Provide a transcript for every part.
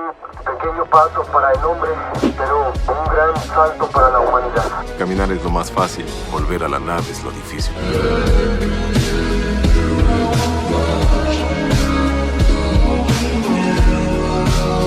Un pequeño paso para el hombre, pero un gran salto para la humanidad. Caminar es lo más fácil, volver a la nave es lo difícil.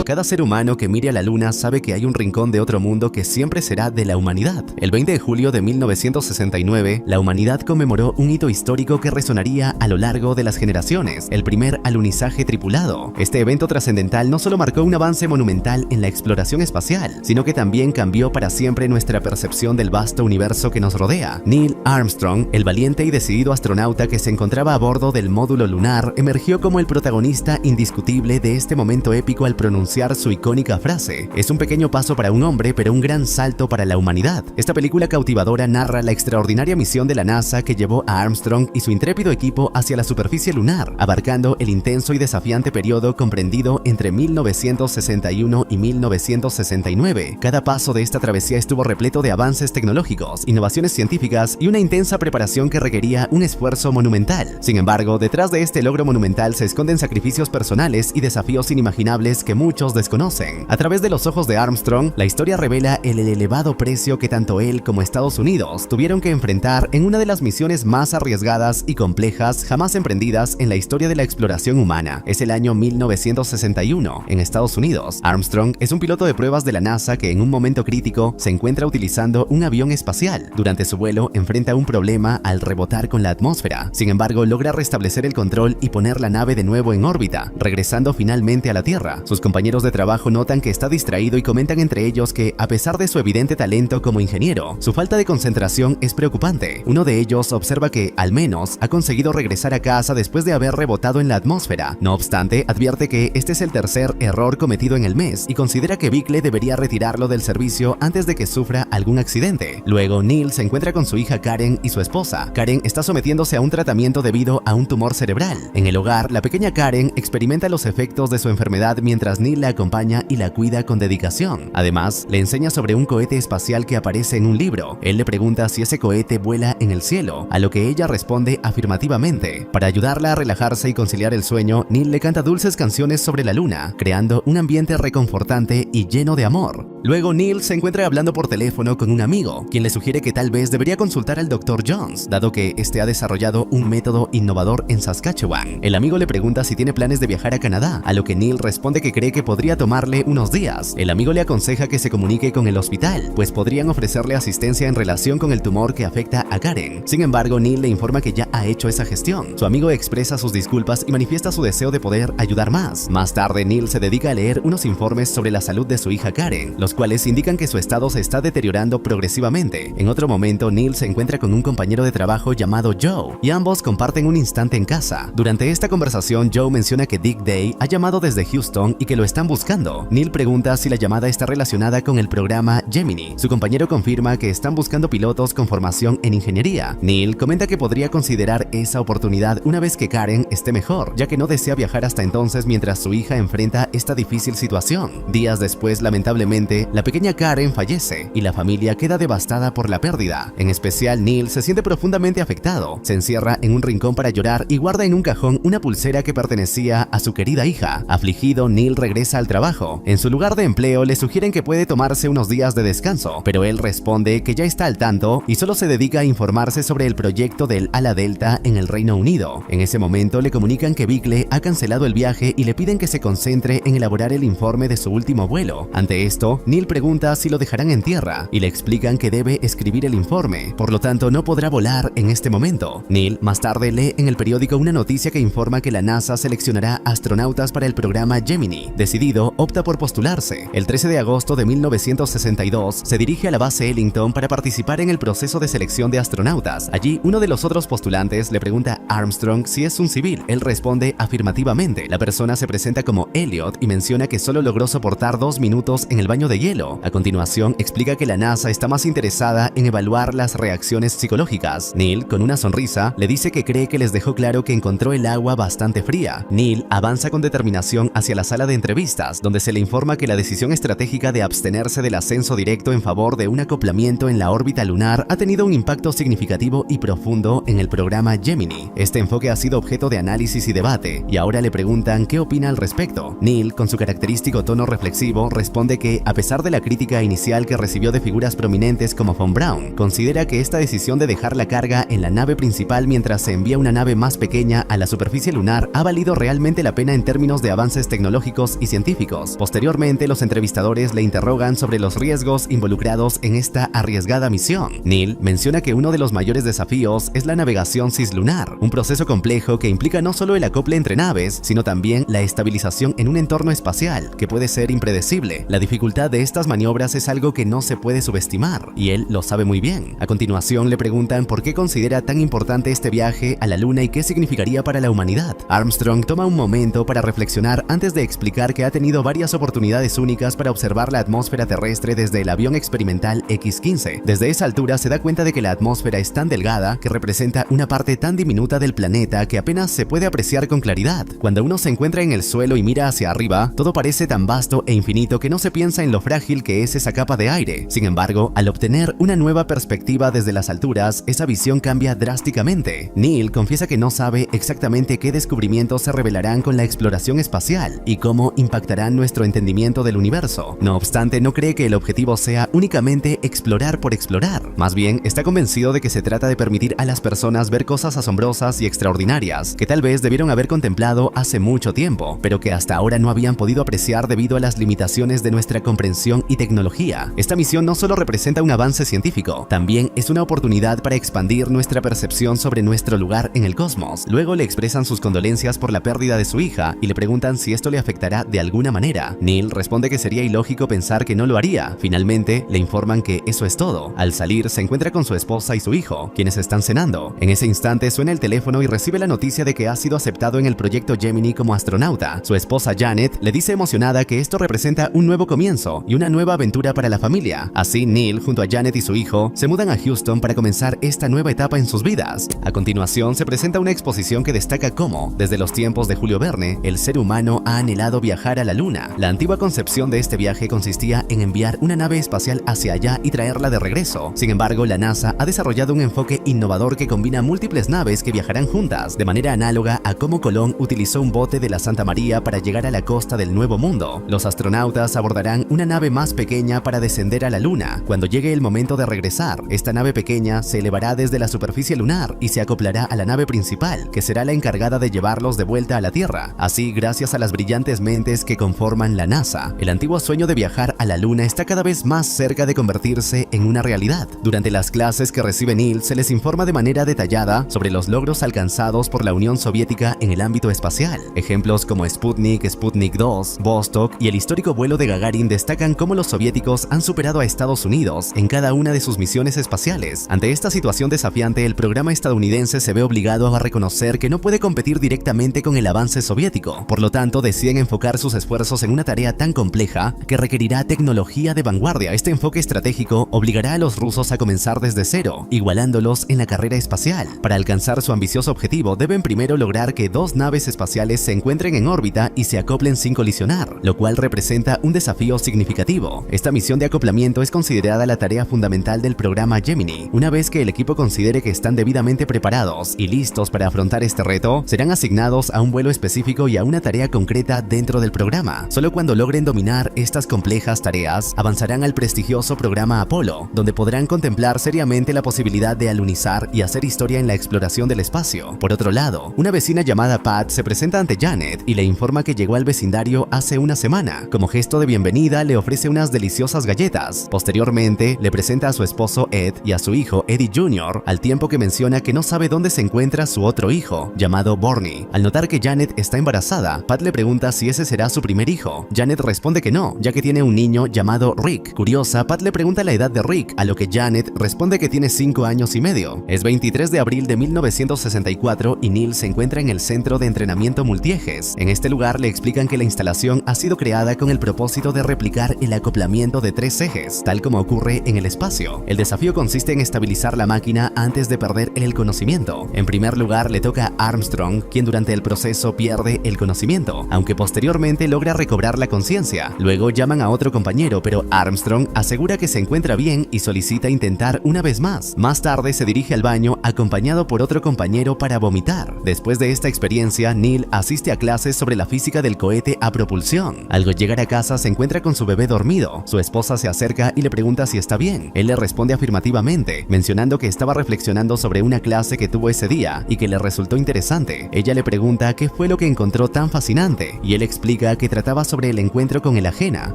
Cada ser humano que mire a la luna sabe que hay un rincón de otro mundo que siempre será de la humanidad. El 20 de julio de 1969, la humanidad conmemoró un hito histórico que resonaría a lo largo de las generaciones, el primer alunizaje tripulado. Este evento trascendental no solo marcó un avance monumental en la exploración espacial, sino que también cambió para siempre nuestra percepción del vasto universo que nos rodea. Neil Armstrong, el valiente y decidido astronauta que se encontraba a bordo del módulo lunar, emergió como el protagonista indiscutible de este momento épico al pronunciar su icónica frase: "Es un pequeño paso para un hombre, pero un gran salto para la humanidad". Esta película cautivadora narra la extraordinaria misión de la NASA que llevó a Armstrong y su intrépido equipo hacia la superficie lunar, abarcando el intenso y desafiante periodo comprendido entre 1961 y 1969. Cada paso de esta travesía estuvo repleto de avances tecnológicos, innovaciones científicas y una intensa preparación que requería un esfuerzo monumental. Sin embargo, detrás de este logro monumental se esconden sacrificios personales y desafíos inimaginables que muchos desconocen. A través de los ojos de Armstrong, la historia revela el elevado precio que tanto él como Estados Unidos tuvieron que enfrentar en una de las misiones más arriesgadas y complejas jamás emprendidas en la historia de la exploración humana. Es el año 1961, en Estados Unidos. Armstrong es un piloto de pruebas de la NASA que en un momento crítico se encuentra utilizando un avión espacial. Durante su vuelo enfrenta un problema al rebotar con la atmósfera. Sin embargo, logra restablecer el control y poner la nave de nuevo en órbita, regresando finalmente a la Tierra. Sus compañeros de trabajo notan que está distraído y comentan entre ellos que, a pesar de su evidente talento como ingeniero, su falta de concentración es preocupante. Uno de ellos observa que, al menos, ha conseguido regresar a casa después de haber rebotado en la atmósfera. No obstante, advierte que este es el tercer error cometido en el mes y considera que Bickle debería retirarlo del servicio antes de que sufra algún accidente. Luego, Neil se encuentra con su hija Karen y su esposa. Karen está sometiéndose a un tratamiento debido a un tumor cerebral. En el hogar, la pequeña Karen experimenta los efectos de su enfermedad mientras Neil la acompaña y la cuida con dedicación. Además, le enseña sobre un cohete espacial que aparece en un libro. Él le pregunta si ese cohete vuela en el cielo, a lo que ella responde afirmativamente. Para ayudarla a relajarse y conciliar el sueño, Neil le canta dulces canciones sobre la luna, creando un ambiente reconfortante y lleno de amor. Luego, Neil se encuentra hablando por teléfono con un amigo, quien le sugiere que tal vez debería consultar al Dr. Jones, dado que este ha desarrollado un método innovador en Saskatchewan. El amigo le pregunta si tiene planes de viajar a Canadá, a lo que Neil responde que cree que podría tomarle unos días. El amigo le aconseja que se comunique con el hospital, pues podrían ofrecerle asistencia en relación con el tumor que afecta a Karen. Sin embargo, Neil le informa que ya ha hecho esa gestión. Su amigo expresa sus disculpas y manifiesta su deseo de poder ayudar más. Más tarde, Neil se dedica a leer unos informes sobre la salud de su hija Karen, los cuales indican que su estado se está deteriorando progresivamente. En otro momento, Neil se encuentra con un compañero de trabajo llamado Joe, y ambos comparten un instante en casa. Durante esta conversación, Joe menciona que Dick Day ha llamado desde Houston y que lo están buscando. Neil pregunta si la llamada está relacionada con el programa Gemini. Su compañero confirma que están buscando pilotos con formación en ingeniería. Neil comenta que podría considerar esa oportunidad una vez que Karen esté mejor, ya que no desea viajar hasta entonces mientras su hija enfrenta esta difícil situación. Días después, lamentablemente, la pequeña Karen fallece y la familia queda devastada por la pérdida. En especial, Neil se siente profundamente afectado. Se encierra en un rincón para llorar y guarda en un cajón una pulsera que pertenecía a su querida hija. Afligido, Neil regresa al trabajo. En su lugar de empleo le sugieren que puede tomarse unos días de descanso, pero él responde que ya está al tanto y solo se dedica a informarse sobre el proyecto del ala delta en el Reino Unido. En ese momento le comunican que Bickle ha cancelado el viaje y le piden que se concentre en elaborar el informe de su último vuelo. Ante esto, Neil pregunta si lo dejarán en tierra y le explican que debe escribir el informe, por lo tanto no podrá volar en este momento. Neil más tarde lee en el periódico una noticia que informa que la NASA seleccionará astronautas para el programa Gemini. Decidido, opta por postularse. El 13 de agosto de 1962 se dirige a la base Ellington para participar en el proceso de selección de astronautas. Allí, uno de los otros postulantes le pregunta a Armstrong si es un civil. Él responde afirmativamente. La persona se presenta como Elliot y menciona que solo logró soportar 2 minutos en el baño de hielo. A continuación, explica que la NASA está más interesada en evaluar las reacciones psicológicas. Neil, con una sonrisa, le dice que cree que les dejó claro que encontró el agua bastante fría. Neil avanza con determinación hacia la sala de entrevistas, donde se le informa que la decisión estratégica de abstenerse del ascenso directo en favor de un acoplamiento en la órbita lunar ha tenido un impacto significativo y profundo en el programa Gemini. Este enfoque ha sido objeto de análisis y debate, y ahora le preguntan qué opina al respecto. Neil, con su característico tono reflexivo, responde que, a pesar de la crítica inicial que recibió de figuras prominentes como Von Braun, considera que esta decisión de dejar la carga en la nave principal mientras se envía una nave más pequeña a la superficie lunar ha valido realmente la pena en términos de avances tecnológicos y científicos. Posteriormente, los entrevistadores le interrogan sobre los riesgos involucrados en esta arriesgada misión. Neil menciona que uno de los mayores desafíos es la navegación cislunar, un proceso complejo que implica no solo el acople entre naves, sino también la estabilización en un entorno espacial que puede ser impredecible. La dificultad de estas maniobras es algo que no se puede subestimar, y él lo sabe muy bien. A continuación le preguntan por qué considera tan importante este viaje a la Luna y qué significaría para la humanidad. Armstrong toma un momento para reflexionar antes de explicar que ha tenido varias oportunidades únicas para observar la atmósfera terrestre desde el avión experimental X-15. Desde esa altura se da cuenta de que la atmósfera es tan delgada que representa una parte tan diminuta del planeta que apenas se puede apreciar con claridad. Cuando uno se encuentra en el suelo y mira hacia arriba, todo parece tan vasto e infinito que no se piensa en lo frágil que es esa capa de aire. Sin embargo, al obtener una nueva perspectiva desde las alturas, esa visión cambia drásticamente. Neil confiesa que no sabe exactamente qué descubrimientos se revelarán con la exploración espacial y cómo impactarán nuestro entendimiento del universo. No obstante, no cree que el objetivo sea únicamente explorar por explorar. Más bien, está convencido de que se trata de permitir a las personas ver cosas asombrosas y extraordinarias que tal vez debieron haber contemplado hace mucho tiempo, pero que hasta ahora no habían podido apreciar debido a las limitaciones de nuestra comprensión y tecnología. Esta misión no solo representa un avance científico, también es una oportunidad para expandir nuestra percepción sobre nuestro lugar en el cosmos. Luego le expresan sus condolencias por la pérdida de su hija y le preguntan si esto le afectará de alguna manera. Neil responde que sería ilógico pensar que no lo haría. Finalmente, le informan que eso es todo. Al salir, se encuentra con su esposa y su hijo, quienes están cenando. En ese instante suena el teléfono y recibe la noticia de que ha sido aceptado en el proyecto Gemini como astronauta. Su esposa Janet le dice emocionada que esto representa un nuevo comienzo y una nueva aventura para la familia. Así, Neil, junto a Janet y su hijo, se mudan a Houston para comenzar esta nueva etapa en sus vidas. A continuación, se presenta una exposición que destaca cómo, desde los tiempos de Julio Verne, el ser humano ha anhelado viajar a la Luna. La antigua concepción de este viaje consistía en enviar una nave espacial hacia allá y traerla de regreso. Sin embargo, la NASA ha desarrollado un enfoque innovador que combina múltiples naves que viajarán juntas, de manera análoga a cómo Colón utilizó un bote de la Santa María para llegar a la costa del Nuevo Mundo. Los astronautas abordarán una nave más pequeña para descender a la Luna. Cuando llegue el momento de regresar, esta nave pequeña se elevará desde la superficie lunar y se acoplará a la nave principal, que será la encargada de llevarlos de vuelta a la Tierra. Así, gracias a las brillantes mentes que conforman la NASA, el antiguo sueño de viajar a la Luna está cada vez más cerca de convertirse en una realidad. Durante las clases que recibe Neil, se les informa de manera detallada sobre los logros alcanzados por la Unión Soviética en el ámbito espacial. Ejemplos como Sputnik, Sputnik 2, Vostok y el histórico vuelo de Gagarin destacan cómo los soviéticos han superado a Estados Unidos en cada una de sus misiones espaciales. Ante esta situación desafiante, el programa estadounidense se ve obligado a reconocer que no puede competir directamente con el avance soviético. Por lo tanto, deciden enfocar sus esfuerzos en una tarea tan compleja que requerirá tecnología de vanguardia. Este enfoque estratégico obligará a los rusos a comenzar desde cero, igualándolos en la carrera espacial. Para alcanzar su ambicioso objetivo, deben primero lograr que dos naves espaciales se encuentren en órbita y se acoplen sin colisionar, lo cual representa un desafío significativo. Esta misión de acoplamiento es considerada la tarea fundamental del programa Gemini. Una vez que el equipo considere que están debidamente preparados y listos para afrontar este reto, serán asignados a un vuelo específico y a una tarea concreta dentro del programa. Solo cuando logren dominar estas complejas tareas, avanzarán al prestigioso programa Apolo, donde podrán contemplar seriamente la posibilidad de alunizar y hacer historia en la exploración del espacio. Por otro lado, una vecina llamada Pat se presenta ante Janet y le informa que llegó al vecindario hace una semana. Como gesto de bienvenida, le ofrece unas deliciosas galletas. Posteriormente, le presenta a su esposo Ed y a su hijo Eddie Jr., al tiempo que menciona que no sabe dónde se encuentra su otro hijo, llamado Borny. Al notar que Janet está embarazada, Pat le pregunta si ese será su primer hijo. Janet responde que no, ya que tiene un niño llamado Rick. Curiosa, Pat le pregunta la edad de Rick, a lo que Janet responde que tiene 5 años y medio. Es 23 de abril de 1964 y Neil se encuentra en el centro de entrenamiento multiejes. En este lugar le explican que la instalación ha sido creada con el propósito de replicar verificar el acoplamiento de 3 ejes, tal como ocurre en el espacio. El desafío consiste en estabilizar la máquina antes de perder el conocimiento. En primer lugar, le toca a Armstrong, quien durante el proceso pierde el conocimiento, aunque posteriormente logra recobrar la conciencia. Luego llaman a otro compañero, pero Armstrong asegura que se encuentra bien y solicita intentar una vez más. Más tarde se dirige al baño acompañado por otro compañero para vomitar. Después de esta experiencia, Neil asiste a clases sobre la física del cohete a propulsión. Al llegar a casa se encuentra con su bebé dormido. Su esposa se acerca y le pregunta si está bien. Él le responde afirmativamente, mencionando que estaba reflexionando sobre una clase que tuvo ese día y que le resultó interesante. Ella le pregunta qué fue lo que encontró tan fascinante y él explica que trataba sobre el encuentro con el ajena.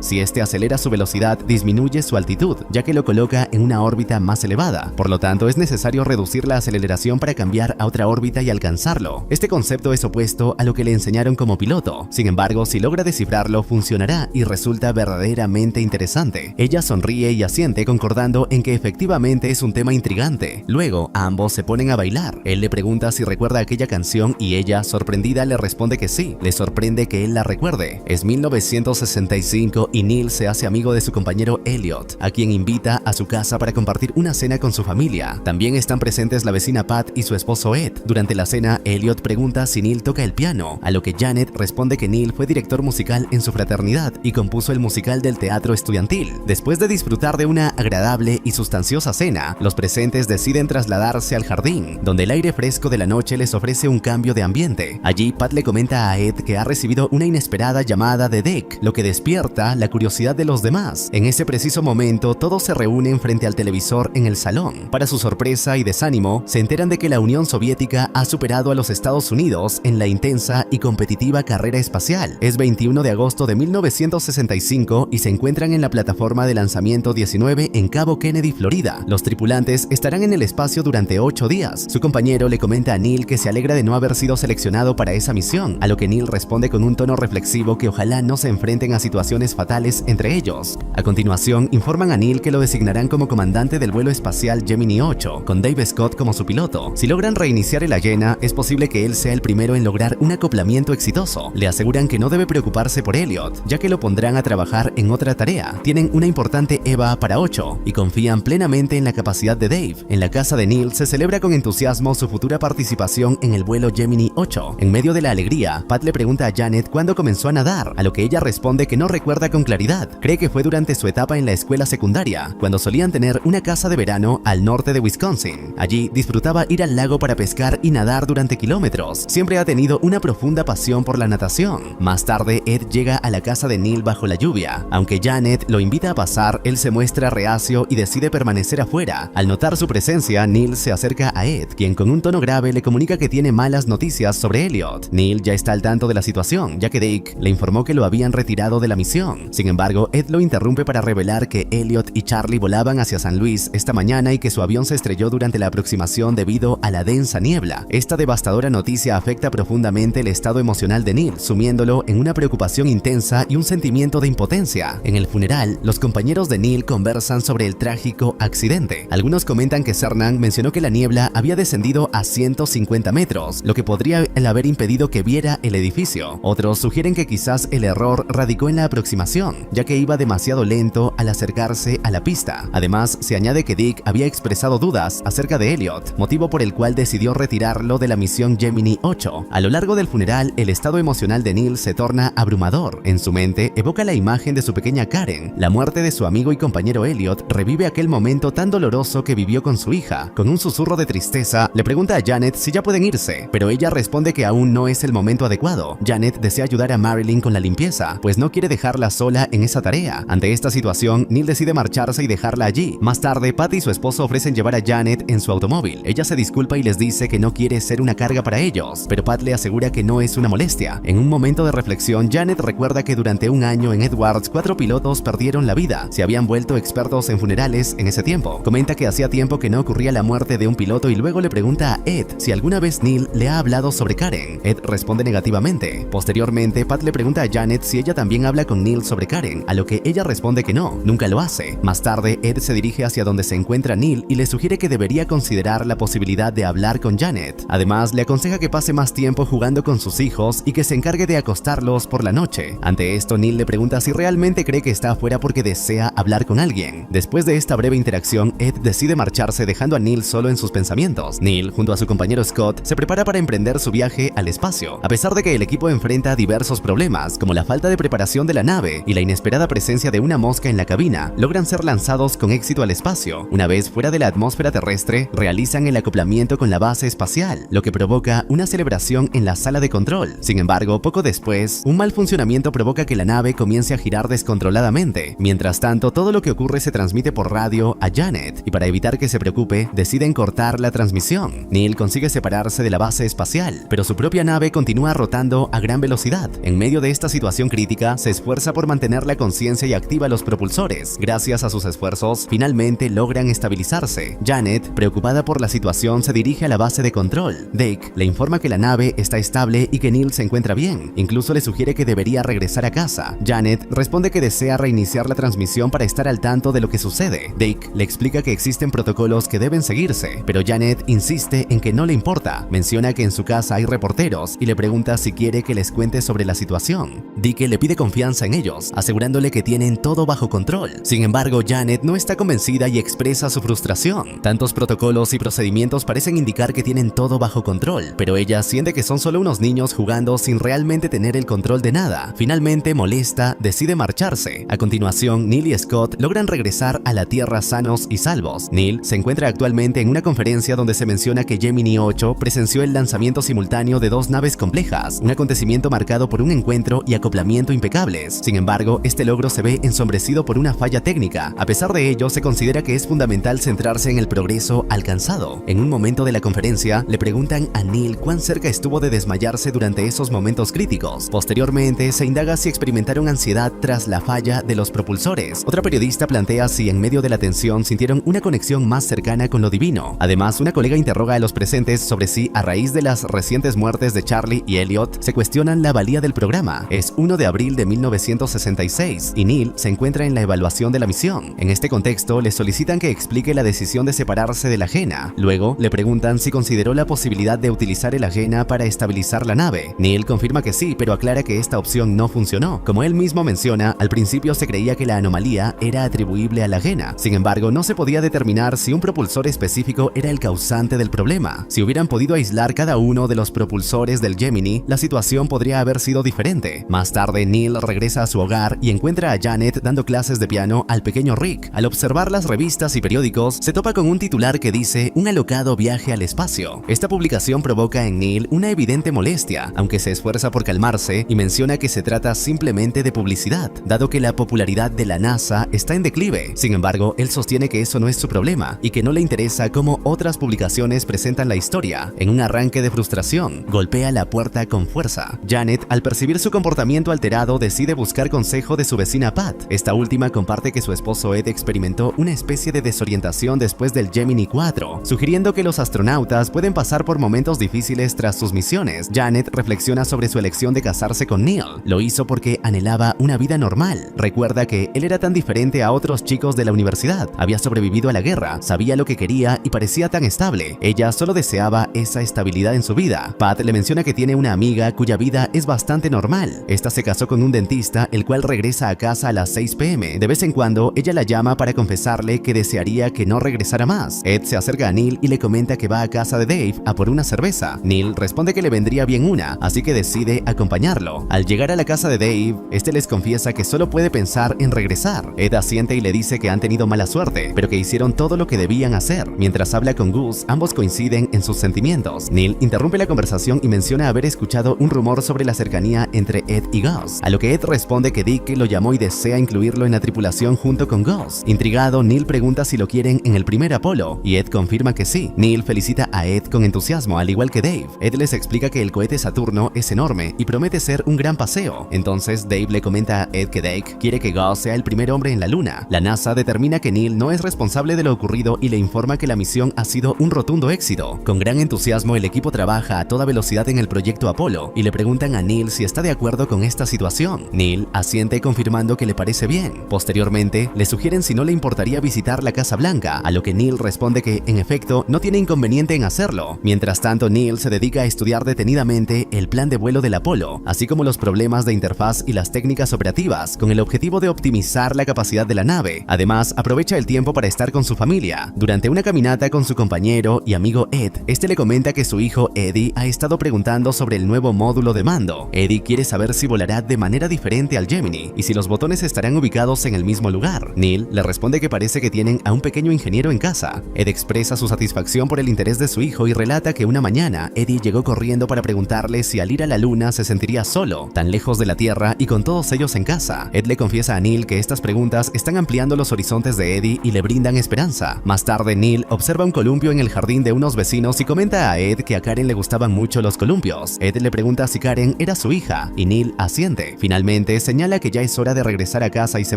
Si este acelera su velocidad, disminuye su altitud, ya que lo coloca en una órbita más elevada. Por lo tanto, es necesario reducir la aceleración para cambiar a otra órbita y alcanzarlo. Este concepto es opuesto a lo que le enseñaron como piloto. Sin embargo, si logra descifrarlo, funcionará y resulta verdaderamente interesante. Ella sonríe y asiente, concordando en que efectivamente es un tema intrigante. Luego, ambos se ponen a bailar. Él le pregunta si recuerda aquella canción y ella, sorprendida, le responde que sí. Le sorprende que él la recuerde. Es 1965 y Neil se hace amigo de su compañero Elliot, a quien invita a su casa para compartir una cena con su familia. También están presentes la vecina Pat y su esposo Ed. Durante la cena, Elliot pregunta si Neil toca el piano, a lo que Janet responde que Neil fue director musical en su fraternidad y compuso el musical del teatro estudiantil. Después de disfrutar de una agradable y sustanciosa cena, los presentes deciden trasladarse al jardín, donde el aire fresco de la noche les ofrece un cambio de ambiente. Allí, Pat le comenta a Ed que ha recibido una inesperada llamada de Dick, lo que despierta la curiosidad de los demás. En ese preciso momento, todos se reúnen frente al televisor en el salón. Para su sorpresa y desánimo, se enteran de que la Unión Soviética ha superado a los Estados Unidos en la intensa y competitiva carrera espacial. Es 21 de agosto de 1965 y se encuentran en la plataforma de lanzamiento 19 en Cabo Kennedy, Florida. Los tripulantes estarán en el espacio durante 8 días. Su compañero le comenta a Neil que se alegra de no haber sido seleccionado para esa misión, a lo que Neil responde con un tono reflexivo que ojalá no se enfrenten a situaciones fatales entre ellos. A continuación, informan a Neil que lo designarán como comandante del vuelo espacial Gemini 8, con Dave Scott como su piloto. Si logran reiniciar el Agena, es posible que él sea el primero en lograr un acoplamiento exitoso. Le aseguran que no debe preocuparse por Elliot, ya que lo pondrán a trabajar en otra tarea. Tienen una importante EVA para 8 y confían plenamente en la capacidad de Dave. En la casa de Neil se celebra con entusiasmo su futura participación en el vuelo Gemini 8. En medio de la alegría, Pat le pregunta a Janet cuándo comenzó a nadar, a lo que ella responde que no recuerda con claridad. Cree que fue durante su etapa en la escuela secundaria, cuando solían tener una casa de verano al norte de Wisconsin. Allí disfrutaba ir al lago para pescar y nadar durante kilómetros. Siempre ha tenido una profunda pasión por la natación. Más tarde, Ed llega a la casa de Neil bajo la lluvia. Aunque Janet lo invita a pasar, él se muestra reacio y decide permanecer afuera. Al notar su presencia, Neil se acerca a Ed, quien con un tono grave le comunica que tiene malas noticias sobre Elliot. Neil ya está al tanto de la situación, ya que Dick le informó que lo habían retirado de la misión. Sin embargo, Ed lo interrumpe para revelar que Elliot y Charlie volaban hacia San Luis esta mañana y que su avión se estrelló durante la aproximación debido a la densa niebla. Esta devastadora noticia afecta profundamente el estado emocional de Neil, sumiéndolo en una preocupación intensa y un sentimiento de impotencia. En el funeral, los compañeros de Neil conversan sobre el trágico accidente. Algunos comentan que Cernan mencionó que la niebla había descendido a 150 metros, lo que podría haber impedido que viera el edificio. Otros sugieren que quizás el error radicó en la aproximación, ya que iba demasiado lento al acercarse a la pista. Además, se añade que Dick había expresado dudas acerca de Elliot, motivo por el cual decidió retirarlo de la misión Gemini 8. A lo largo del funeral, el estado emocional de Neil se torna abrumador. En su mente, evoca la imagen de su pequeña Karen. La muerte de su amigo y compañero Elliot revive aquel momento tan doloroso que vivió con su hija. Con un susurro de tristeza, le pregunta a Janet si ya pueden irse, pero ella responde que aún no es el momento adecuado. Janet desea ayudar a Marilyn con la limpieza, pues no quiere dejarla sola en esa tarea. Ante esta situación, Neil decide marcharse y dejarla allí. Más tarde, Pat y su esposo ofrecen llevar a Janet en su automóvil. Ella se disculpa y les dice que no quiere ser una carga para ellos, pero Pat le asegura que no es una molestia. En un momento de reflexión, Janet recuerda que durante un año en Edwards, 4 pilotos perdieron la vida. Se habían vuelto expertos en funerales en ese tiempo. Comenta que hacía tiempo que no ocurría la muerte de un piloto y luego le pregunta a Ed si alguna vez Neil le ha hablado sobre Karen. Ed responde negativamente. Posteriormente, Pat le pregunta a Janet si ella también habla con Neil sobre Karen, a lo que ella responde que no, nunca lo hace. Más tarde, Ed se dirige hacia donde se encuentra Neil y le sugiere que debería considerar la posibilidad de hablar con Janet. Además, le aconseja que pase más tiempo jugando con sus hijos y que se encargue de acostarlos por la noche. Ante esto, Neil le pregunta si realmente realmente cree que está afuera porque desea hablar con alguien. Después de esta breve interacción, Ed decide marcharse dejando a Neil solo en sus pensamientos. Neil, junto a su compañero Scott, se prepara para emprender su viaje al espacio. A pesar de que el equipo enfrenta diversos problemas, como la falta de preparación de la nave y la inesperada presencia de una mosca en la cabina, logran ser lanzados con éxito al espacio. Una vez fuera de la atmósfera terrestre, realizan el acoplamiento con la base espacial, lo que provoca una celebración en la sala de control. Sin embargo, poco después, un mal funcionamiento provoca que la nave comience a girar descontroladamente. Mientras tanto, todo lo que ocurre se transmite por radio a Janet, y para evitar que se preocupe, deciden cortar la transmisión. Neil consigue separarse de la base espacial, pero su propia nave continúa rotando a gran velocidad. En medio de esta situación crítica, se esfuerza por mantener la conciencia y activa los propulsores. Gracias a sus esfuerzos, finalmente logran estabilizarse. Janet, preocupada por la situación, se dirige a la base de control. Deke le informa que la nave está estable y que Neil se encuentra bien. Incluso le sugiere que debería regresar a casa. Janet responde que desea reiniciar la transmisión para estar al tanto de lo que sucede. Deke le explica que existen protocolos que deben seguirse, pero Janet insiste en que no le importa. Menciona que en su casa hay reporteros y le pregunta si quiere que les cuente sobre la situación. Deke le pide confianza en ellos, asegurándole que tienen todo bajo control. Sin embargo, Janet no está convencida y expresa su frustración. Tantos protocolos y procedimientos parecen indicar que tienen todo bajo control, pero ella siente que son solo unos niños jugando sin realmente tener el control de nada. Finalmente, molesta, decide marcharse. A continuación, Neil y Scott logran regresar a la Tierra sanos y salvos. Neil se encuentra actualmente en una conferencia donde se menciona que Gemini 8 presenció el lanzamiento simultáneo de 2 naves complejas, un acontecimiento marcado por un encuentro y acoplamiento impecables. Sin embargo, este logro se ve ensombrecido por una falla técnica. A pesar de ello, se considera que es fundamental centrarse en el progreso alcanzado. En un momento de la conferencia, le preguntan a Neil cuán cerca estuvo de desmayarse durante esos momentos críticos. Posteriormente, se indaga si experimentaron ansiedad tras la falla de los propulsores. Otra periodista plantea si en medio de la tensión sintieron una conexión más cercana con lo divino. Además, una colega interroga a los presentes sobre si, a raíz de las recientes muertes de Charlie y Elliot, se cuestionan la valía del programa. Es 1 de abril de 1966 y Neil se encuentra en la evaluación de la misión. En este contexto, le solicitan que explique la decisión de separarse de la ajena. Luego, le preguntan si consideró la posibilidad de utilizar el ajena para estabilizar la nave. Neil confirma que sí, pero aclara que esta opción no funcionó. Como él mismo menciona, al principio se creía que la anomalía era atribuible a la ajena. Sin embargo, no se podía determinar si un propulsor específico era el causante del problema. Si hubieran podido aislar cada uno de los propulsores del Gemini, la situación podría haber sido diferente. Más tarde, Neil regresa a su hogar y encuentra a Janet dando clases de piano al pequeño Rick. Al observar las revistas y periódicos, se topa con un titular que dice "Un alocado viaje al espacio". Esta publicación provoca en Neil una evidente molestia, aunque se esfuerza por calmarse y menciona que se trata simplemente de publicidad, dado que la popularidad de la NASA está en declive. Sin embargo, él sostiene que eso no es su problema y que no le interesa cómo otras publicaciones presentan la historia. En un arranque de frustración, golpea la puerta con fuerza. Janet, al percibir su comportamiento alterado, decide buscar consejo de su vecina Pat. Esta última comparte que su esposo Ed experimentó una especie de desorientación después del Gemini 4, sugiriendo que los astronautas pueden pasar por momentos difíciles tras sus misiones. Janet reflexiona sobre su elección de casarse con Neil. Lo hizo porque anhelaba una vida normal. Recuerda que él era tan diferente a otros chicos de la universidad. Había sobrevivido a la guerra, sabía lo que quería y parecía tan estable. Ella solo deseaba esa estabilidad en su vida. Pat le menciona que tiene una amiga cuya vida es bastante normal. Esta se casó con un dentista, el cual regresa a casa a las 6 p.m. De vez en cuando, ella la llama para confesarle que desearía que no regresara más. Ed se acerca a Neil y le comenta que va a casa de Dave a por una cerveza. Neil responde que le vendría bien una, así que decide acompañarlo. Al llegar a la casa de Dave, este les confiesa que solo puede pensar en regresar. Ed asiente y le dice que han tenido mala suerte, pero que hicieron todo lo que debían hacer. Mientras habla con Gus, ambos coinciden en sus sentimientos. Neil interrumpe la conversación y menciona haber escuchado un rumor sobre la cercanía entre Ed y Gus, a lo que Ed responde que Dick lo llamó y desea incluirlo en la tripulación junto con Gus. Intrigado, Neil pregunta si lo quieren en el primer Apolo, y Ed confirma que sí. Neil felicita a Ed con entusiasmo, al igual que Dave. Ed les explica que el cohete Saturno es enorme y promete ser un gran paseo. Entonces Dave le comenta a Ed que Dake quiere que Gus sea el primer hombre en la luna. La NASA determina que Neil no es responsable de lo ocurrido y le informa que la misión ha sido un rotundo éxito. Con gran entusiasmo, el equipo trabaja a toda velocidad en el proyecto Apolo y le preguntan a Neil si está de acuerdo con esta situación. Neil asiente confirmando que le parece bien. Posteriormente, le sugieren si no le importaría visitar la Casa Blanca, a lo que Neil responde que, en efecto, no tiene inconveniente en hacerlo. Mientras tanto, Neil se dedica a estudiar detenidamente el plan de vuelo del Apolo, así como los problemas de interfaz y las técnicas operativas. expectativas con el objetivo de optimizar la capacidad de la nave. Además, aprovecha el tiempo para estar con su familia. Durante una caminata con su compañero y amigo Ed, este le comenta que su hijo Eddie ha estado preguntando sobre el nuevo módulo de mando. Eddie quiere saber si volará de manera diferente al Gemini y si los botones estarán ubicados en el mismo lugar. Neil le responde que parece que tienen a un pequeño ingeniero en casa. Ed expresa su satisfacción por el interés de su hijo y relata que una mañana Eddie llegó corriendo para preguntarle si al ir a la luna se sentiría solo, tan lejos de la Tierra y con todos ellos en casa. Ed le confiesa a Neil que estas preguntas están ampliando los horizontes de Eddie y le brindan esperanza. Más tarde, Neil observa un columpio en el jardín de unos vecinos y comenta a Ed que a Karen le gustaban mucho los columpios. Ed le pregunta si Karen era su hija y Neil asiente. Finalmente, señala que ya es hora de regresar a casa y se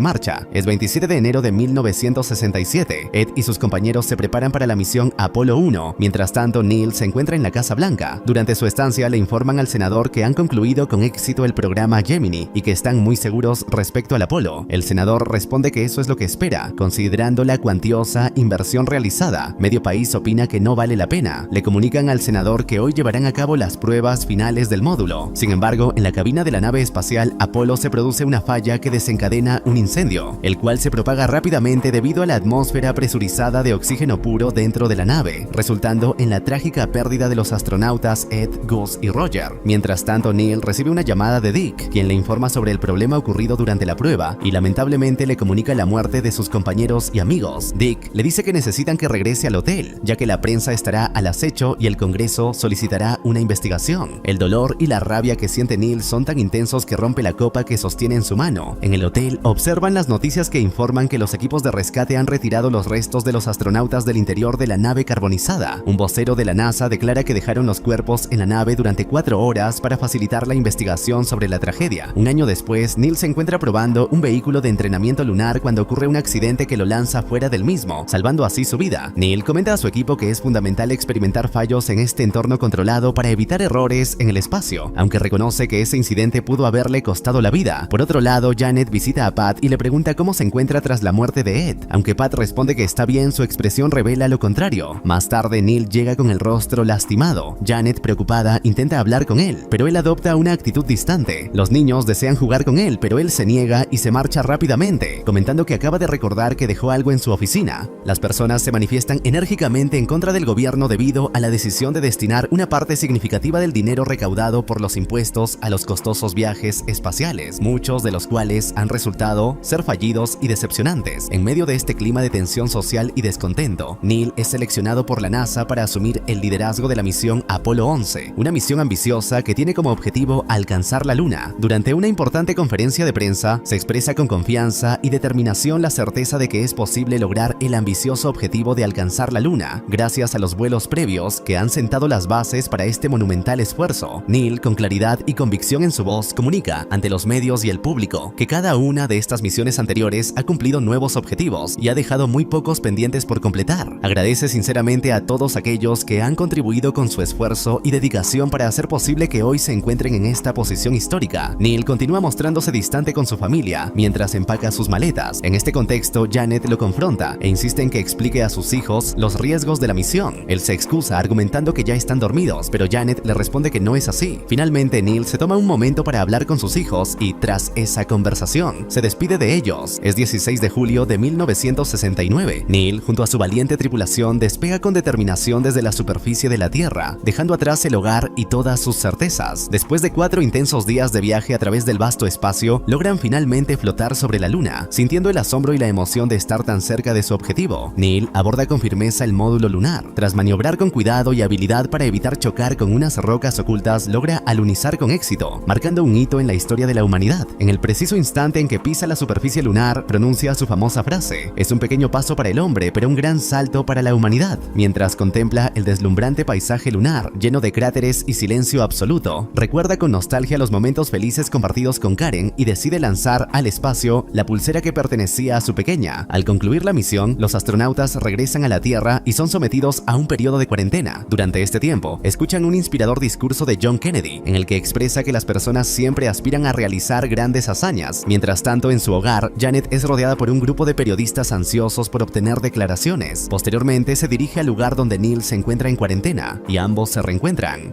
marcha. Es 27 de enero de 1967. Ed y sus compañeros se preparan para la misión Apolo 1. Mientras tanto, Neil se encuentra en la Casa Blanca. Durante su estancia, le informan al senador que han concluido con éxito el programa Gemini y que están muy seguros respecto al Apolo. El senador responde que eso es lo que espera, considerando la cuantiosa inversión realizada. Medio país opina que no vale la pena. Le comunican al senador que hoy llevarán a cabo las pruebas finales del módulo. Sin embargo, en la cabina de la nave espacial Apolo se produce una falla que desencadena un incendio, el cual se propaga rápidamente debido a la atmósfera presurizada de oxígeno puro dentro de la nave, resultando en la trágica pérdida de los astronautas Ed, Gus y Roger. Mientras tanto, Neil recibe una llamada de Dick, quien le informa sobre el problema ocurrido durante la prueba y lamentablemente le comunica la muerte de sus compañeros y amigos. Dick le dice que necesitan que regrese al hotel, ya que la prensa estará al acecho y el Congreso solicitará una investigación. El dolor y la rabia que siente Neil son tan intensos que rompe la copa que sostiene en su mano. En el hotel observan las noticias que informan que los equipos de rescate han retirado los restos de los astronautas del interior de la nave carbonizada. Un vocero de la NASA declara que dejaron los cuerpos en la nave durante 4 horas para facilitar la investigación sobre la tragedia. Un año después, Neil se encuentra probando un vehículo de entrenamiento lunar cuando ocurre un accidente que lo lanza fuera del mismo, salvando así su vida. Neil comenta a su equipo que es fundamental experimentar fallos en este entorno controlado para evitar errores en el espacio, aunque reconoce que ese incidente pudo haberle costado la vida. Por otro lado, Janet visita a Pat y le pregunta cómo se encuentra tras la muerte de Ed. Aunque Pat responde que está bien, su expresión revela lo contrario. Más tarde, Neil llega con el rostro lastimado. Janet, preocupada, intenta hablar con él, pero él adopta una actitud distante. Los niños desean jugar con él, pero él se niega y se marcha rápidamente, comentando que acaba de recordar que dejó algo en su oficina. Las personas se manifiestan enérgicamente en contra del gobierno debido a la decisión de destinar una parte significativa del dinero recaudado por los impuestos a los costosos viajes espaciales, muchos de los cuales han resultado ser fallidos y decepcionantes. En medio de este clima de tensión social y descontento, Neil es seleccionado por la NASA para asumir el liderazgo de la misión Apolo 11, una misión ambiciosa que tiene como objetivo alcanzar la Luna. Durante una importante conferencia de prensa, se expresa con confianza y determinación la certeza de que es posible lograr el ambicioso objetivo de alcanzar la Luna, gracias a los vuelos previos que han sentado las bases para este monumental esfuerzo. Neil, con claridad y convicción en su voz, comunica ante los medios y el público que cada una de estas misiones anteriores ha cumplido nuevos objetivos y ha dejado muy pocos pendientes por completar. Agradece sinceramente a todos aquellos que han contribuido con su esfuerzo y dedicación para hacer posible que hoy se encuentren en esta posición histórica. Neil continúa mostrándose distante con su familia mientras empaca sus maletas. En este contexto, Janet lo confronta e insiste en que explique a sus hijos los riesgos de la misión. Él se excusa argumentando que ya están dormidos, pero Janet le responde que no es así. Finalmente, Neil se toma un momento para hablar con sus hijos y, tras esa conversación, se despide de ellos. Es 16 de julio de 1969. Neil, junto a su valiente tripulación, despega con determinación desde la superficie de la Tierra, dejando atrás el hogar y todas sus certezas. Después de 4 intensos días de viaje a través del vasto espacio, logran finalmente flotar sobre la Luna, sintiendo el asombro y la emoción de estar tan cerca de su objetivo. Neil aborda con firmeza el módulo lunar. Tras maniobrar con cuidado y habilidad para evitar chocar con unas rocas ocultas, logra alunizar con éxito, marcando un hito en la historia de la humanidad. En el preciso instante en que pisa la superficie lunar, pronuncia su famosa frase: "Es un pequeño paso para el hombre, pero un gran salto para la humanidad". Mientras contempla el deslumbrante paisaje lunar, lleno de cráteres y silencio absoluto, recuerda con nostalgia los momentos felices compartidos con Karen y decide lanzar al espacio la pulsera que pertenecía a su pequeña. Al concluir la misión, los astronautas regresan a la Tierra y son sometidos a un periodo de cuarentena. Durante este tiempo, escuchan un inspirador discurso de John Kennedy, en el que expresa que las personas siempre aspiran a realizar grandes hazañas. Mientras tanto, en su hogar, Janet es rodeada por un grupo de periodistas ansiosos por obtener declaraciones. Posteriormente, se dirige al lugar donde Neil se encuentra en cuarentena y ambos se reencuentran.